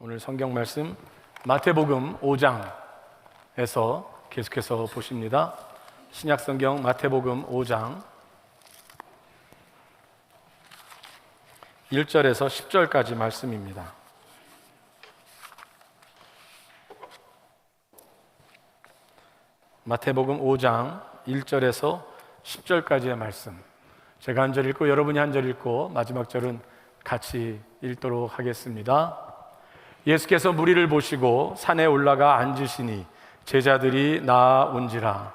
오늘 성경 말씀 마태복음 5장에서 계속해서 보십니다. 신약 성경 마태복음 5장 1절에서 10절까지 말씀입니다. 마태복음 5장 1절에서 10절까지의 말씀, 제가 한 절 읽고 여러분이 한 절 읽고 마지막 절은 같이 읽도록 하겠습니다. 예수께서 무리를 보시고 산에 올라가 앉으시니 제자들이 나아온지라.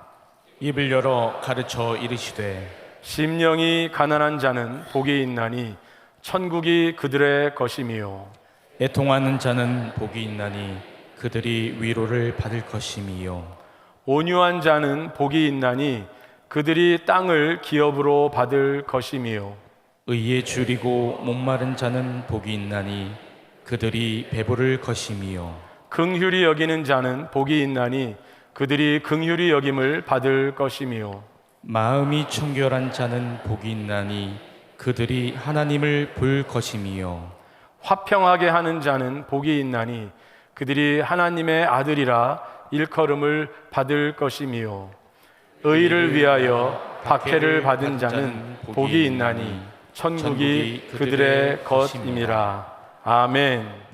입을 열어 가르쳐 이르시되 심령이 가난한 자는 복이 있나니 천국이 그들의 것임이요 애통하는 자는 복이 있나니 그들이 위로를 받을 것임이요 온유한 자는 복이 있나니 그들이 땅을 기업으로 받을 것임이요 의에 줄이고 목마른 자는 복이 있나니 그들이 배부를 것임이요 긍휼히 여기는 자는 복이 있나니 그들이 긍휼히 여김을 받을 것임이요 마음이 청결한 자는 복이 있나니 그들이 하나님을 볼 것임이요 화평하게 하는 자는 복이 있나니 그들이 하나님의 아들이라 일컬음을 받을 것임이요 의를 위하여 박해를 받은 자는 복이 있나니 천국이 그들의 것임이라. 아멘.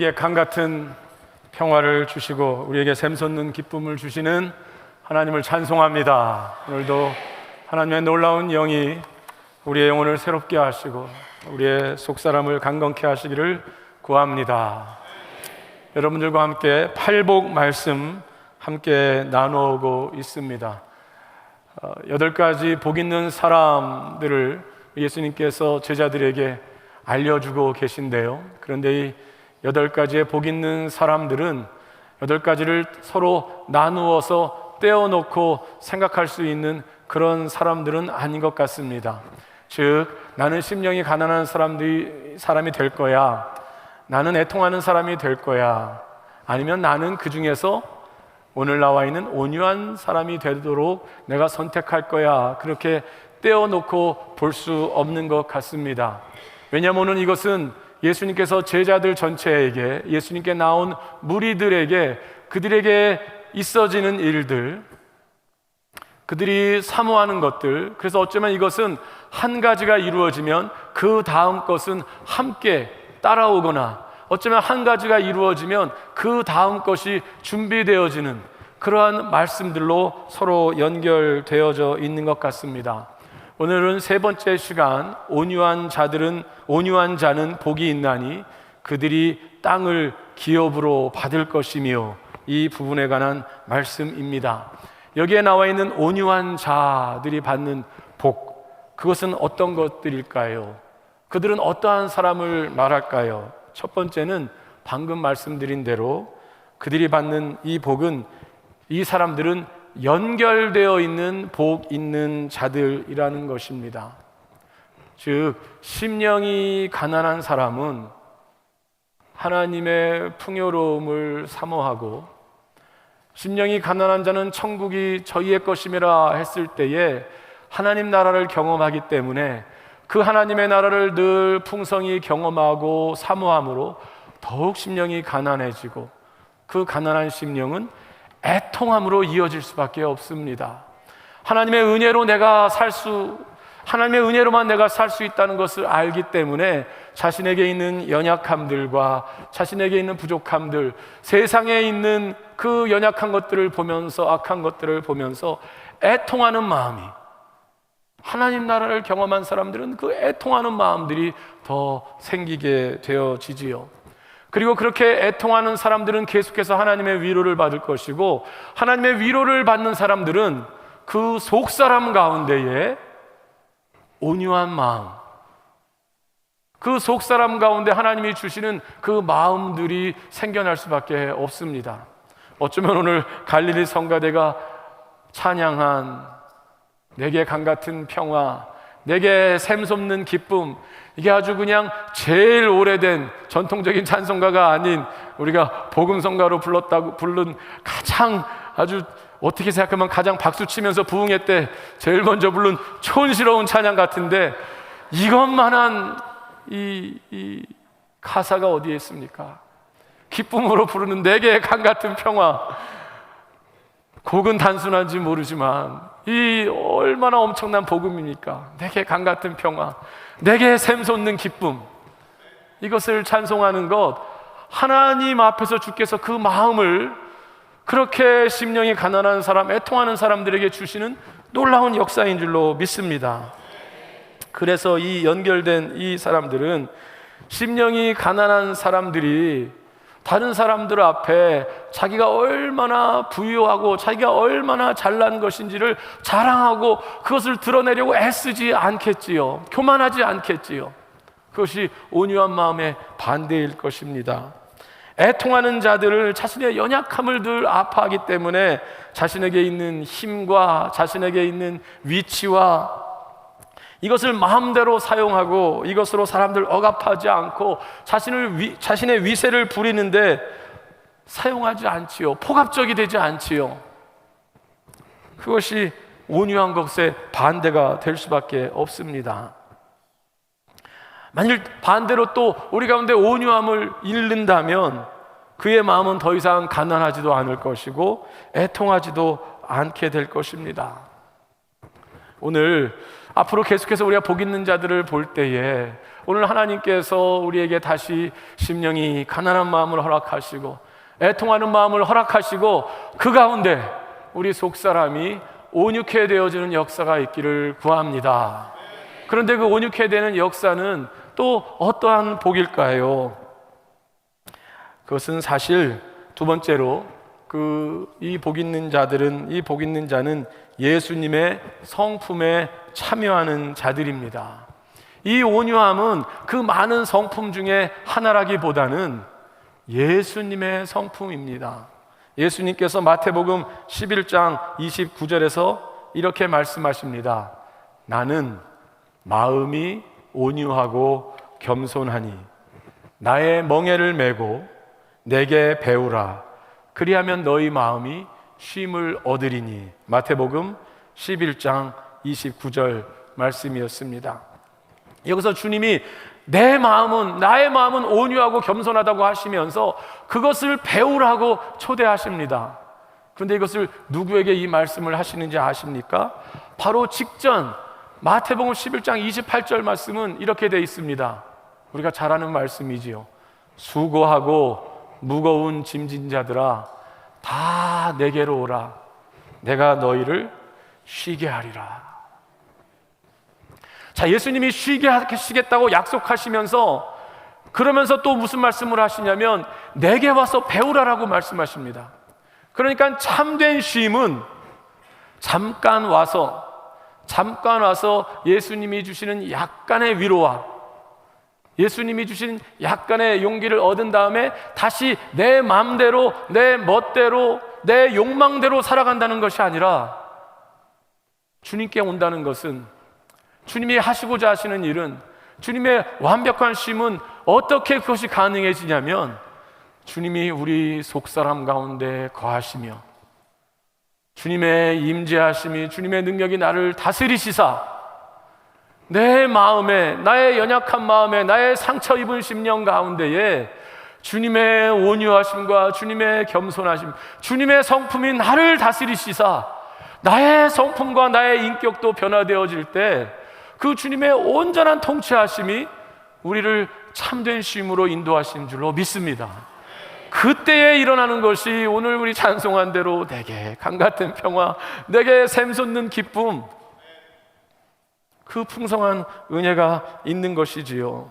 우리에게 강 같은 평화를 주시고 우리에게 샘솟는 기쁨을 주시는 하나님을 찬송합니다. 오늘도 하나님의 놀라운 영이 우리의 영혼을 새롭게 하시고 우리의 속사람을 강건케 하시기를 구합니다. 여러분들과 함께 팔복 말씀 함께 나누고 있습니다. 8가지 복 있는 사람들을 예수님께서 제자들에게 알려주고 계신데요. 그런데 이 8가지의 복 있는 사람들은 8가지를 서로 나누어서 떼어놓고 생각할 수 있는 그런 사람들은 아닌 것 같습니다. 즉, 나는 심령이 가난한 사람이 될 거야, 나는 애통하는 사람이 될 거야, 아니면 나는 그 중에서 오늘 나와 있는 온유한 사람이 되도록 내가 선택할 거야, 그렇게 떼어놓고 볼 수 없는 것 같습니다. 왜냐하면 이것은 예수님께서 제자들 전체에게, 예수님께 나온 무리들에게, 그들에게 있어지는 일들, 그들이 사모하는 것들, 그래서 어쩌면 이것은 한 가지가 이루어지면 그 다음 것은 함께 따라오거나, 어쩌면 한 가지가 이루어지면 그 다음 것이 준비되어지는 그러한 말씀들로 서로 연결되어져 있는 것 같습니다. 오늘은 세 번째 시간, 온유한 자는 복이 있나니 그들이 땅을 기업으로 받을 것이며, 이 부분에 관한 말씀입니다. 여기에 나와 있는 온유한 자들이 받는 복, 그것은 어떤 것들일까요? 그들은 어떠한 사람을 말할까요? 첫 번째는 방금 말씀드린 대로 그들이 받는 이 복은, 이 사람들은 연결되어 있는 복 있는 자들이라는 것입니다. 즉, 심령이 가난한 사람은 하나님의 풍요로움을 사모하고, 심령이 가난한 자는 천국이 저희의 것임이라 했을 때에 하나님 나라를 경험하기 때문에 그 하나님의 나라를 늘 풍성히 경험하고 사모함으로 더욱 심령이 가난해지고, 그 가난한 심령은 애통함으로 이어질 수밖에 없습니다. 하나님의 은혜로만 내가 살 수 있다는 것을 알기 때문에 자신에게 있는 연약함들과 자신에게 있는 부족함들, 세상에 있는 그 연약한 것들을 보면서, 악한 것들을 보면서 애통하는 마음이, 하나님 나라를 경험한 사람들은 그 애통하는 마음들이 더 생기게 되어지지요. 그리고 그렇게 애통하는 사람들은 계속해서 하나님의 위로를 받을 것이고, 하나님의 위로를 받는 사람들은 그 속사람 가운데에 온유한 마음, 그 속사람 가운데 하나님이 주시는 그 마음들이 생겨날 수밖에 없습니다. 어쩌면 오늘 갈릴리 성가대가 찬양한 내게 강같은 평화, 내게 샘솟는 기쁨, 이게 아주 그냥 제일 오래된 전통적인 찬송가가 아닌, 우리가 복음성가로 부른 가장, 아주 어떻게 생각하면 가장 박수치면서 부흥회 때 제일 먼저 부른 촌스러운 찬양 같은데, 이것만한 이 가사가 어디에 있습니까? 기쁨으로 부르는 내게 강같은 평화. 곡은 단순한지 모르지만 이 얼마나 엄청난 복음입니까? 내게 강같은 평화, 내게 샘솟는 기쁨, 이것을 찬송하는 것, 하나님 앞에서 주께서 그 마음을 그렇게 심령이 가난한 사람, 애통하는 사람들에게 주시는 놀라운 역사인 줄로 믿습니다. 그래서 이 연결된 이 사람들은, 심령이 가난한 사람들이 다른 사람들 앞에 자기가 얼마나 부유하고 자기가 얼마나 잘난 것인지를 자랑하고 그것을 드러내려고 애쓰지 않겠지요. 교만하지 않겠지요. 그것이 온유한 마음의 반대일 것입니다. 애통하는 자들을 자신의 연약함을 늘 아파하기 때문에 자신에게 있는 힘과 자신에게 있는 위치와 이것을 마음대로 사용하고 이것으로 사람들 억압하지 않고 자신의 위세를 부리는데 사용하지 않지요. 폭압적이 되지 않지요. 그것이 온유한 것의 반대가 될 수밖에 없습니다. 만일 반대로 또 우리 가운데 온유함을 잃는다면 그의 마음은 더 이상 가난하지도 않을 것이고 애통하지도 않게 될 것입니다. 오늘 앞으로 계속해서 우리가 복 있는 자들을 볼 때에 오늘 하나님께서 우리에게 다시 심령이 가난한 마음을 허락하시고 애통하는 마음을 허락하시고 그 가운데 우리 속사람이 온유케 되어지는 역사가 있기를 구합니다. 그런데 그 온유케 되는 역사는 또 어떠한 복일까요? 그것은 사실 두 번째로 이 복 있는 자는 예수님의 성품에 참여하는 자들입니다. 이 온유함은 그 많은 성품 중에 하나라기보다는 예수님의 성품입니다. 예수님께서 마태복음 11장 29절에서 이렇게 말씀하십니다. 나는 마음이 온유하고 겸손하니 나의 멍에를 메고 내게 배우라. 그리하면 너희 마음이 쉼을 얻으리니. 마태복음 11장 29절 말씀이었습니다. 여기서 주님이 나의 마음은 온유하고 겸손하다고 하시면서 그것을 배우라고 초대하십니다. 그런데 이것을 누구에게 이 말씀을 하시는지 아십니까? 바로 직전 마태복음 11장 28절 말씀은 이렇게 되어 있습니다. 우리가 잘 아는 말씀이지요. 수고하고 무거운 짐진 자들아 다 내게로 오라. 내가 너희를 쉬게 하리라. 자, 예수님이 쉬게 하시겠다고 약속하시면서 그러면서 또 무슨 말씀을 하시냐면 내게 와서 배우라라고 말씀하십니다. 그러니까 참된 쉼은 잠깐 와서 예수님이 주시는 약간의 위로와 예수님이 주신 약간의 용기를 얻은 다음에 다시 내 마음대로, 내 멋대로, 내 욕망대로 살아간다는 것이 아니라 주님께 온다는 것은, 주님이 하시고자 하시는 일은, 주님의 완벽한 쉼은 어떻게 그것이 가능해지냐면 주님이 우리 속사람 가운데 거하시며 주님의 임재하심이, 주님의 능력이 나를 다스리시사 내 마음에, 나의 연약한 마음에, 나의 상처 입은 심령 가운데에 주님의 온유하심과 주님의 겸손하심, 주님의 성품이 나를 다스리시사 나의 성품과 나의 인격도 변화되어질 때 그 주님의 온전한 통치하심이 우리를 참된 쉼으로 인도하신 줄로 믿습니다. 그때에 일어나는 것이 오늘 우리 찬송한 대로 내게 강같은 평화, 내게 샘솟는 기쁨, 그 풍성한 은혜가 있는 것이지요.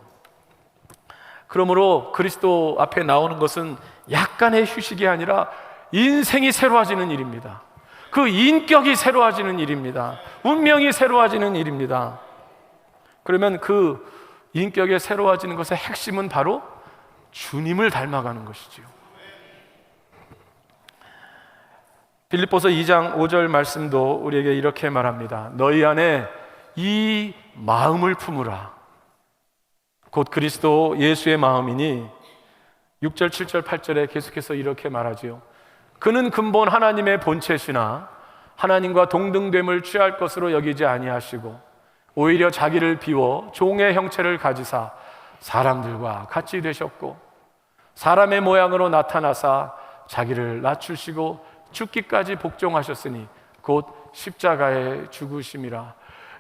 그러므로 그리스도 앞에 나오는 것은 약간의 휴식이 아니라 인생이 새로워지는 일입니다. 그 인격이 새로워지는 일입니다. 운명이 새로워지는 일입니다. 그러면 그 인격의 새로워지는 것의 핵심은 바로 주님을 닮아가는 것이지요. 빌립보서 2장 5절 말씀도 우리에게 이렇게 말합니다. 너희 안에 이 마음을 품으라. 곧 그리스도 예수의 마음이니 6절, 7절, 8절에 계속해서 이렇게 말하지요. 그는 근본 하나님의 본체시나 하나님과 동등됨을 취할 것으로 여기지 아니하시고 오히려 자기를 비워 종의 형체를 가지사 사람들과 같이 되셨고 사람의 모양으로 나타나사 자기를 낮추시고 죽기까지 복종하셨으니 곧 십자가에 죽으심이라.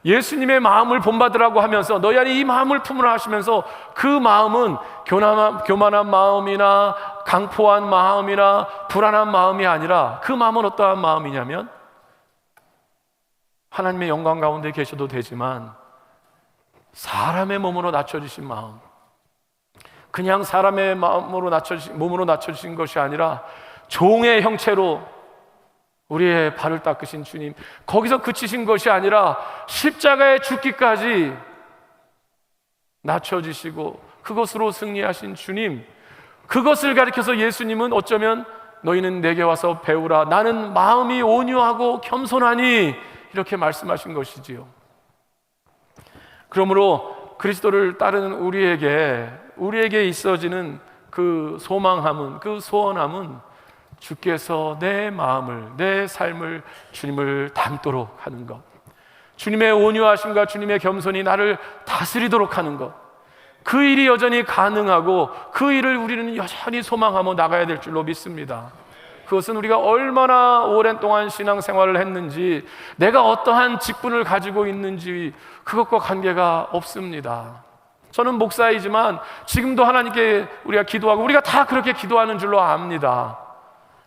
예수님의 마음을 본받으라고 하면서 너희 안에 이 마음을 품으라 하시면서 그 마음은 교만한 마음이나 강포한 마음이나 불안한 마음이 아니라 그 마음은 어떠한 마음이냐면 하나님의 영광 가운데 계셔도 되지만 사람의 몸으로 낮춰주신 마음, 그냥 사람의 몸으로 낮춰주신 것이 아니라 종의 형체로 우리의 발을 닦으신 주님, 거기서 그치신 것이 아니라 십자가에 죽기까지 낮춰주시고 그것으로 승리하신 주님, 그것을 가리켜서 예수님은 어쩌면 너희는 내게 와서 배우라, 나는 마음이 온유하고 겸손하니 이렇게 말씀하신 것이지요. 그러므로 그리스도를 따르는 우리에게 있어지는 그 소망함은, 그 소원함은 주께서 내 마음을, 내 삶을 주님을 닮도록 하는 것, 주님의 온유하심과 주님의 겸손이 나를 다스리도록 하는 것, 그 일이 여전히 가능하고 그 일을 우리는 여전히 소망하며 나가야 될 줄로 믿습니다. 그것은 우리가 얼마나 오랜 동안 신앙생활을 했는지, 내가 어떠한 직분을 가지고 있는지 그것과 관계가 없습니다. 저는 목사이지만 지금도 하나님께 우리가 기도하고 우리가 다 그렇게 기도하는 줄로 압니다.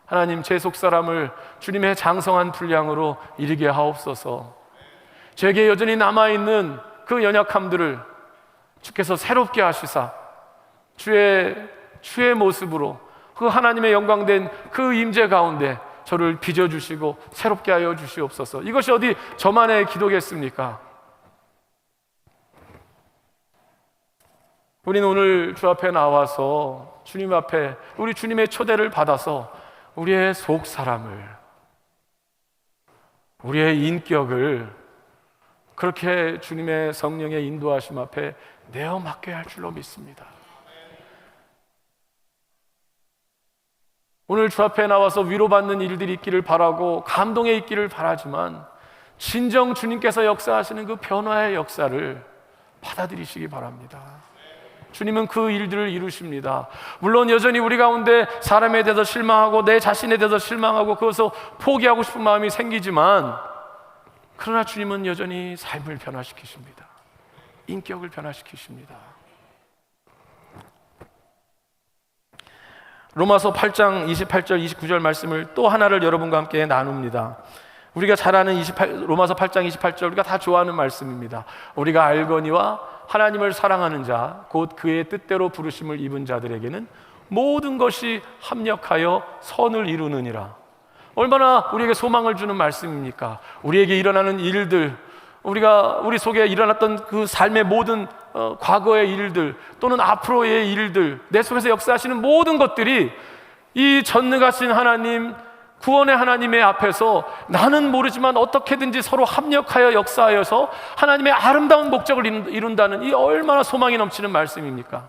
하나님, 제 속사람을 주님의 장성한 분량으로 이르게 하옵소서. 제게 여전히 남아있는 그 연약함들을 주께서 새롭게 하시사 주의 모습으로 그 하나님의 영광된 그 임재 가운데 저를 빚어주시고 새롭게 하여 주시옵소서. 이것이 어디 저만의 기도겠습니까? 우리는 오늘 주 앞에 나와서 주님 앞에 우리 주님의 초대를 받아서 우리의 속 사람을, 우리의 인격을 그렇게 주님의 성령의 인도하심 앞에 내어 맡겨야 할 줄로 믿습니다. 오늘 주 앞에 나와서 위로받는 일들이 있기를 바라고 감동에 있기를 바라지만 진정 주님께서 역사하시는 그 변화의 역사를 받아들이시기 바랍니다. 주님은 그 일들을 이루십니다. 물론 여전히 우리 가운데 사람에 대해서 실망하고 내 자신에 대해서 실망하고 그것을 포기하고 싶은 마음이 생기지만 그러나 주님은 여전히 삶을 변화시키십니다. 인격을 변화시키십니다. 로마서 8장 28절 29절 말씀을 또 하나를 여러분과 함께 나눕니다. 우리가 잘 아는 로마서 8장 28절, 우리가 다 좋아하는 말씀입니다. 우리가 알거니와 하나님을 사랑하는 자 곧 그의 뜻대로 부르심을 입은 자들에게는 모든 것이 합력하여 선을 이루느니라. 얼마나 우리에게 소망을 주는 말씀입니까? 우리에게 일어나는 일들, 우리 속에 일어났던 그 삶의 모든 과거의 일들 또는 앞으로의 일들, 내 속에서 역사하시는 모든 것들이 이 전능하신 하나님, 구원의 하나님의 앞에서 나는 모르지만 어떻게든지 서로 합력하여 역사하여서 하나님의 아름다운 목적을 이룬다는 이 얼마나 소망이 넘치는 말씀입니까?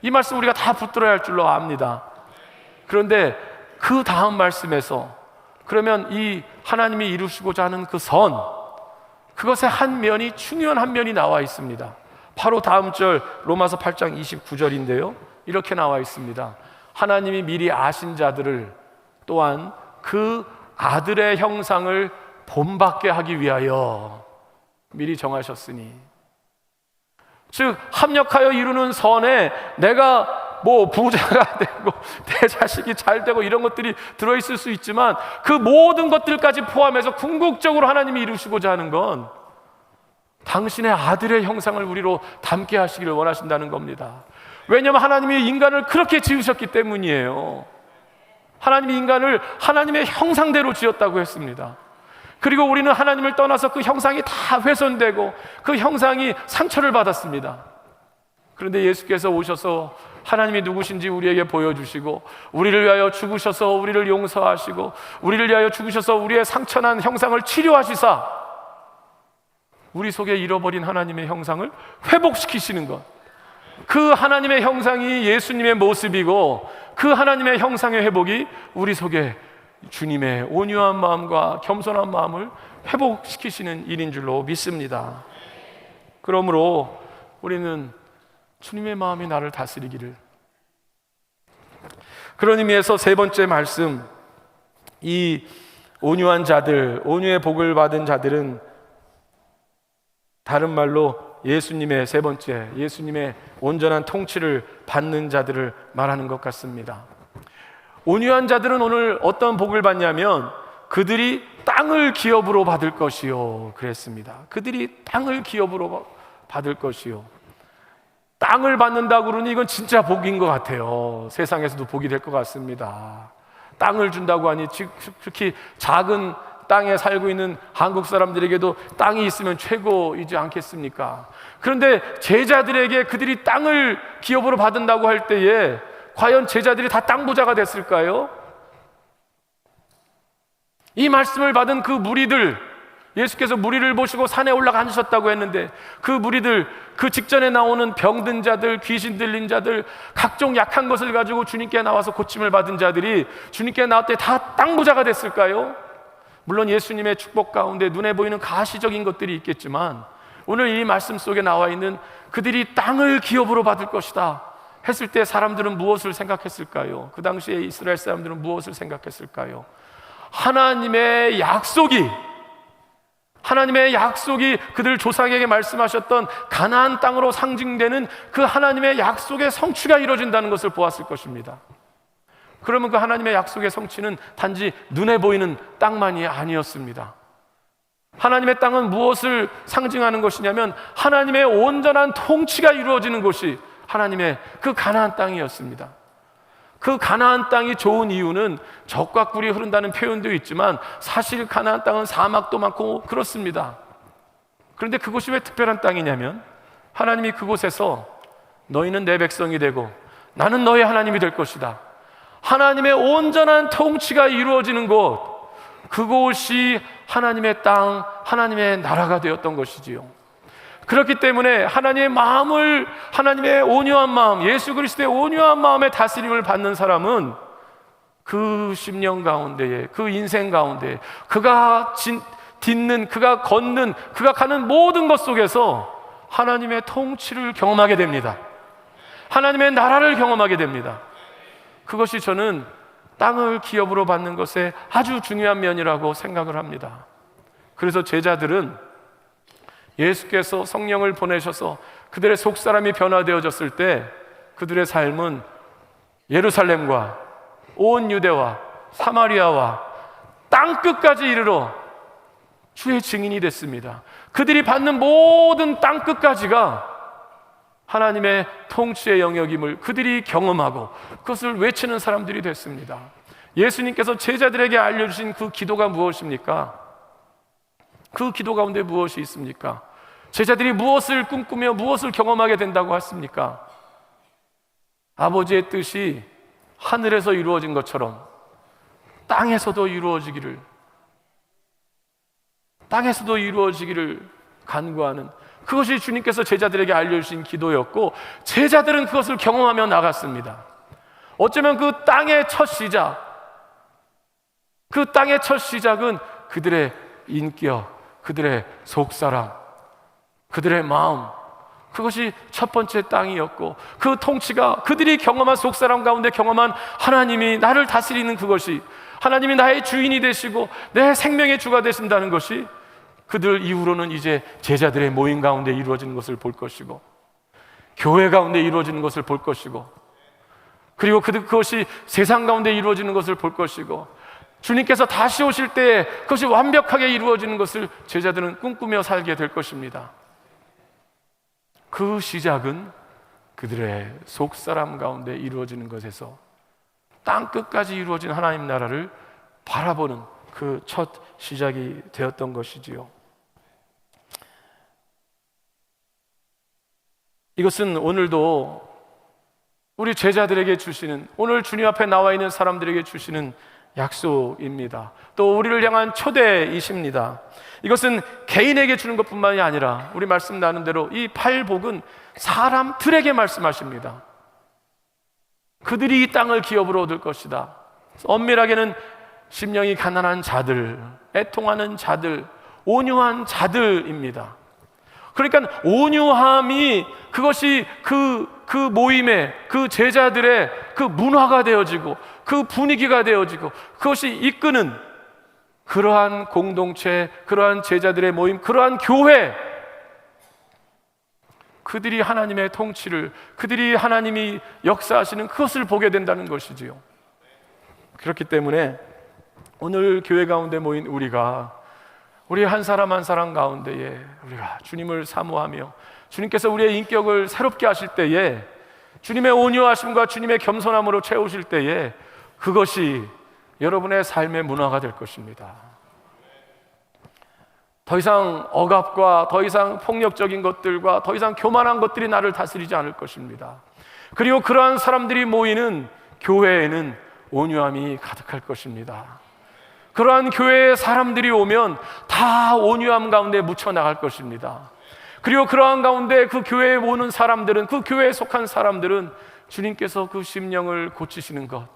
이 말씀 우리가 다 붙들어야 할 줄로 압니다. 그런데 그 다음 말씀에서 그러면 이 하나님이 이루시고자 하는 그 선, 그것의 한 면이, 중요한 한 면이 나와 있습니다. 바로 다음 절 로마서 8장 29절인데요 이렇게 나와 있습니다. 하나님이 미리 아신 자들을 또한 그 아들의 형상을 본받게 하기 위하여 미리 정하셨으니, 즉 합력하여 이루는 선에 내가 뭐 부자가 되고 내 자식이 잘 되고 이런 것들이 들어있을 수 있지만 그 모든 것들까지 포함해서 궁극적으로 하나님이 이루시고자 하는 건 당신의 아들의 형상을 우리로 담게 하시기를 원하신다는 겁니다. 왜냐하면 하나님이 인간을 그렇게 지으셨기 때문이에요. 하나님이 인간을 하나님의 형상대로 지었다고 했습니다. 그리고 우리는 하나님을 떠나서 그 형상이 다 훼손되고 그 형상이 상처를 받았습니다. 그런데 예수께서 오셔서 하나님이 누구신지 우리에게 보여주시고 우리를 위하여 죽으셔서 우리를 용서하시고 우리를 위하여 죽으셔서 우리의 상처난 형상을 치료하시사 우리 속에 잃어버린 하나님의 형상을 회복시키시는 것, 그 하나님의 형상이 예수님의 모습이고 그 하나님의 형상의 회복이 우리 속에 주님의 온유한 마음과 겸손한 마음을 회복시키시는 일인 줄로 믿습니다. 그러므로 우리는 주님의 마음이 나를 다스리기를, 그런 의미에서 세 번째 말씀, 이 온유한 자들, 온유의 복을 받은 자들은 다른 말로 예수님의 세 번째, 예수님의 온전한 통치를 받는 자들을 말하는 것 같습니다. 온유한 자들은 오늘 어떤 복을 받냐면 그들이 땅을 기업으로 받을 것이요 그랬습니다. 그들이 땅을 기업으로 받을 것이요. 땅을 받는다고 그러니 이건 진짜 복인 것 같아요. 세상에서도 복이 될 것 같습니다. 땅을 준다고 하니 특히 작은 땅에 살고 있는 한국 사람들에게도 땅이 있으면 최고이지 않겠습니까? 그런데 제자들에게 그들이 땅을 기업으로 받는다고 할 때에 과연 제자들이 다 땅 부자가 됐을까요? 이 말씀을 받은 그 무리들, 예수께서 무리를 보시고 산에 올라가 앉으셨다고 했는데 그 무리들, 그 직전에 나오는 병든 자들, 귀신 들린 자들, 각종 약한 것을 가지고 주님께 나와서 고침을 받은 자들이 주님께 나올 때 다 땅 부자가 됐을까요? 물론 예수님의 축복 가운데 눈에 보이는 가시적인 것들이 있겠지만 오늘 이 말씀 속에 나와 있는 그들이 땅을 기업으로 받을 것이다 했을 때 사람들은 무엇을 생각했을까요? 그 당시에 이스라엘 사람들은 무엇을 생각했을까요? 하나님의 약속이, 하나님의 약속이 그들 조상에게 말씀하셨던 가나안 땅으로 상징되는 그 하나님의 약속의 성취가 이루어진다는 것을 보았을 것입니다. 그러면 그 하나님의 약속의 성취는 단지 눈에 보이는 땅만이 아니었습니다. 하나님의 땅은 무엇을 상징하는 것이냐면 하나님의 온전한 통치가 이루어지는 곳이 하나님의 그 가나안 땅이었습니다. 그 가나안 땅이 좋은 이유는 젖과 꿀이 흐른다는 표현도 있지만 사실 가나안 땅은 사막도 많고 그렇습니다. 그런데 그곳이 왜 특별한 땅이냐면 하나님이 그곳에서 너희는 내 백성이 되고 나는 너의 하나님이 될 것이다, 하나님의 온전한 통치가 이루어지는 곳, 그곳이 하나님의 땅, 하나님의 나라가 되었던 것이지요. 그렇기 때문에 하나님의 마음을, 하나님의 온유한 마음, 예수 그리스도의 온유한 마음의 다스림을 받는 사람은 그 심령 가운데에, 그 인생 가운데 그가 딛는, 그가 걷는, 그가 가는 모든 것 속에서 하나님의 통치를 경험하게 됩니다. 하나님의 나라를 경험하게 됩니다. 그것이 저는 땅을 기업으로 받는 것에 아주 중요한 면이라고 생각을 합니다. 그래서 제자들은 예수께서 성령을 보내셔서 그들의 속사람이 변화되어졌을 때 그들의 삶은 예루살렘과 온 유대와 사마리아와 땅끝까지 이르러 주의 증인이 됐습니다. 그들이 받는 모든 땅끝까지가 하나님의 통치의 영역임을 그들이 경험하고 그것을 외치는 사람들이 됐습니다. 예수님께서 제자들에게 알려주신 그 기도가 무엇입니까? 그 기도 가운데 무엇이 있습니까? 제자들이 무엇을 꿈꾸며 무엇을 경험하게 된다고 했습니까? 아버지의 뜻이 하늘에서 이루어진 것처럼 땅에서도 이루어지기를 간구하는, 그것이 주님께서 제자들에게 알려주신 기도였고 제자들은 그것을 경험하며 나갔습니다. 어쩌면 그 땅의 첫 시작은 그들의 인격, 그들의 속사람, 그들의 마음, 그것이 첫 번째 땅이었고 그 통치가 그들이 경험한 속사람 가운데 경험한 하나님이 나를 다스리는 그것이, 하나님이 나의 주인이 되시고 내 생명의 주가 되신다는 것이 그들 이후로는 이제 제자들의 모임 가운데 이루어지는 것을 볼 것이고 교회 가운데 이루어지는 것을 볼 것이고 그리고 그것이 세상 가운데 이루어지는 것을 볼 것이고 주님께서 다시 오실 때 그것이 완벽하게 이루어지는 것을 제자들은 꿈꾸며 살게 될 것입니다. 그 시작은 그들의 속사람 가운데 이루어지는 것에서 땅끝까지 이루어진 하나님 나라를 바라보는 그 첫 시작이 되었던 것이지요. 이것은 오늘도 우리 제자들에게 주시는, 오늘 주님 앞에 나와 있는 사람들에게 주시는 약속입니다. 또 우리를 향한 초대이십니다. 이것은 개인에게 주는 것뿐만이 아니라 우리 말씀 나눈 대로 이 팔복은 사람들에게 말씀하십니다. 그들이 이 땅을 기업으로 얻을 것이다. 엄밀하게는 심령이 가난한 자들, 애통하는 자들, 온유한 자들입니다. 그러니까 온유함이 그것이 그 모임의, 그 제자들의 그 문화가 되어지고 그 분위기가 되어지고 그것이 이끄는 그러한 공동체, 그러한 제자들의 모임, 그러한 교회, 그들이 하나님의 통치를, 그들이 하나님이 역사하시는 그것을 보게 된다는 것이지요. 그렇기 때문에 오늘 교회 가운데 모인 우리 한 사람 한 사람 가운데에 우리가 주님을 사모하며 주님께서 우리의 인격을 새롭게 하실 때에 주님의 온유하심과 주님의 겸손함으로 채우실 때에 그것이 여러분의 삶의 문화가 될 것입니다. 더 이상 억압과 더 이상 폭력적인 것들과 더 이상 교만한 것들이 나를 다스리지 않을 것입니다. 그리고 그러한 사람들이 모이는 교회에는 온유함이 가득할 것입니다. 그러한 교회에 사람들이 오면 다 온유함 가운데 묻혀 나갈 것입니다. 그리고 그러한 가운데 그 교회에 오는 사람들은, 그 교회에 속한 사람들은 주님께서 그 심령을 고치시는 것,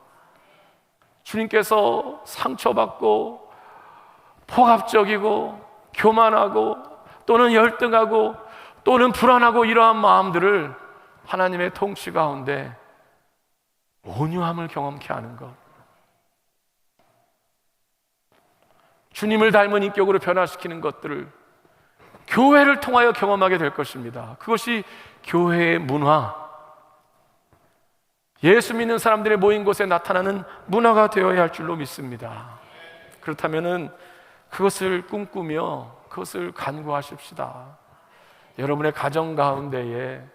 주님께서 상처받고 폭압적이고 교만하고 또는 열등하고 또는 불안하고 이러한 마음들을 하나님의 통치 가운데 온유함을 경험케 하는 것, 주님을 닮은 인격으로 변화시키는 것들을 교회를 통하여 경험하게 될 것입니다. 그것이 교회의 문화, 예수 믿는 사람들의 모인 곳에 나타나는 문화가 되어야 할 줄로 믿습니다. 그렇다면은 그것을 꿈꾸며 그것을 간구하십시다. 여러분의 가정 가운데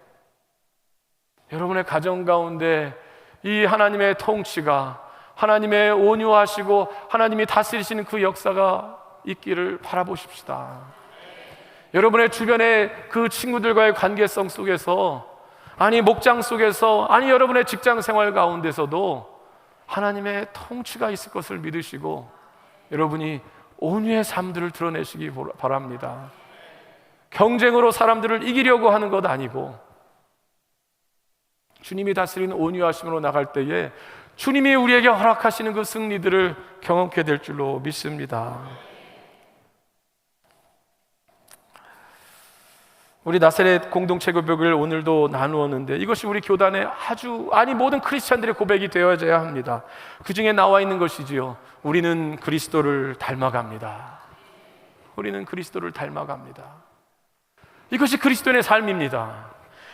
이 하나님의 통치가, 하나님의 온유하시고 하나님이 다스리시는 그 역사가 있기를 바라보십시다. 여러분의 주변의 그 친구들과의 관계성 속에서, 아니 목장 속에서, 아니 여러분의 직장 생활 가운데서도 하나님의 통치가 있을 것을 믿으시고 여러분이 온유의 삶들을 드러내시기 바랍니다. 경쟁으로 사람들을 이기려고 하는 것 아니고 주님이 다스리는 온유하심으로 나갈 때에 주님이 우리에게 허락하시는 그 승리들을 경험케 될 줄로 믿습니다. 우리 나사렛 공동체 고백을 오늘도 나누었는데 이것이 우리 교단의 모든 크리스찬들의 고백이 되어져야 합니다. 그 중에 나와 있는 것이지요. 우리는 그리스도를 닮아갑니다. 우리는 그리스도를 닮아갑니다. 이것이 그리스도인의 삶입니다.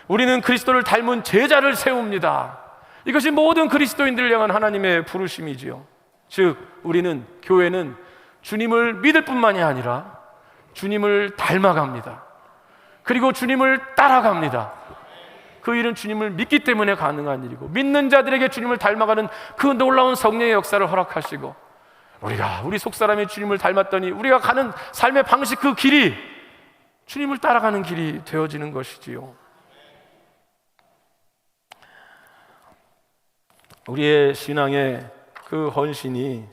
우리는 그리스도를 닮은 제자를 세웁니다. 이것이 모든 그리스도인들을 향한 하나님의 부르심이지요. 즉 우리는, 교회는 주님을 믿을 뿐만이 아니라 주님을 닮아갑니다. 그리고 주님을 따라갑니다. 그 일은 주님을 믿기 때문에 가능한 일이고, 믿는 자들에게 주님을 닮아가는 그 놀라운 성령의 역사를 허락하시고, 우리 속사람이 주님을 닮았더니 우리가 가는 삶의 방식, 그 길이 주님을 따라가는 길이 되어지는 것이지요. 우리의 신앙의 그 헌신이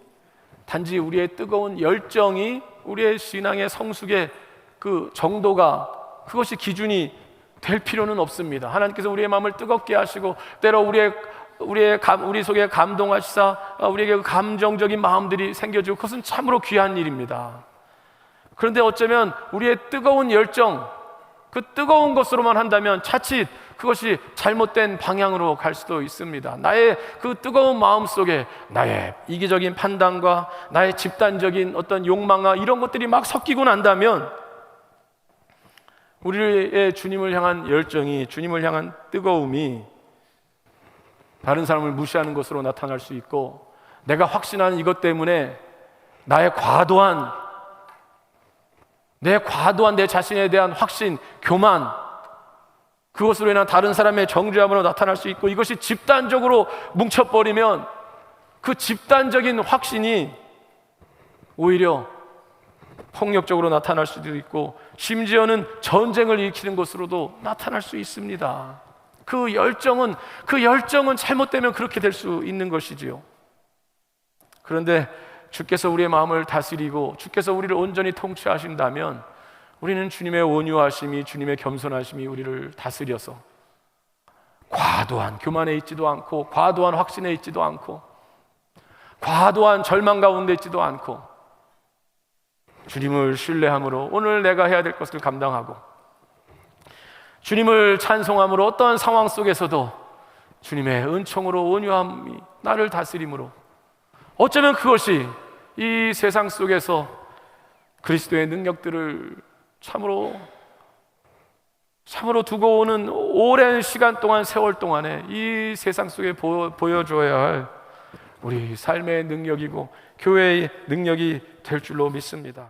단지 우리의 뜨거운 열정이, 우리의 신앙의 성숙의 그 정도가, 그것이 기준이 될 필요는 없습니다. 하나님께서 우리의 마음을 뜨겁게 하시고 때로 우리 속에 감동하시사 우리에게 그 감정적인 마음들이 생겨지고, 그것은 참으로 귀한 일입니다. 그런데 어쩌면 우리의 뜨거운 열정, 그 뜨거운 것으로만 한다면 자칫 그것이 잘못된 방향으로 갈 수도 있습니다. 나의 그 뜨거운 마음 속에 나의 이기적인 판단과 나의 집단적인 어떤 욕망과 이런 것들이 막 섞이고 난다면 우리의 주님을 향한 열정이, 주님을 향한 뜨거움이 다른 사람을 무시하는 것으로 나타날 수 있고, 내가 확신하는 이것 때문에 나의 과도한 내 자신에 대한 확신, 교만, 그것으로 인한 다른 사람의 정죄함으로 나타날 수 있고, 이것이 집단적으로 뭉쳐버리면 그 집단적인 확신이 오히려 폭력적으로 나타날 수도 있고, 심지어는 전쟁을 일으키는 것으로도 나타날 수 있습니다. 그 열정은 잘못되면 그렇게 될 수 있는 것이지요. 그런데 주께서 우리의 마음을 다스리고 주께서 우리를 온전히 통치하신다면 우리는 주님의 온유하심이, 주님의 겸손하심이 우리를 다스려서 과도한 교만에 있지도 않고, 과도한 확신에 있지도 않고, 과도한 절망 가운데 있지도 않고, 주님을 신뢰함으로 오늘 내가 해야 될 것을 감당하고, 주님을 찬송함으로 어떠한 상황 속에서도 주님의 은총으로, 온유함이 나를 다스림으로, 어쩌면 그것이 이 세상 속에서 그리스도의 능력들을 참으로 두고 오는 오랜 시간 동안, 세월 동안에 이 세상 속에 보여줘야 할 우리 삶의 능력이고 교회의 능력이 될 줄로 믿습니다.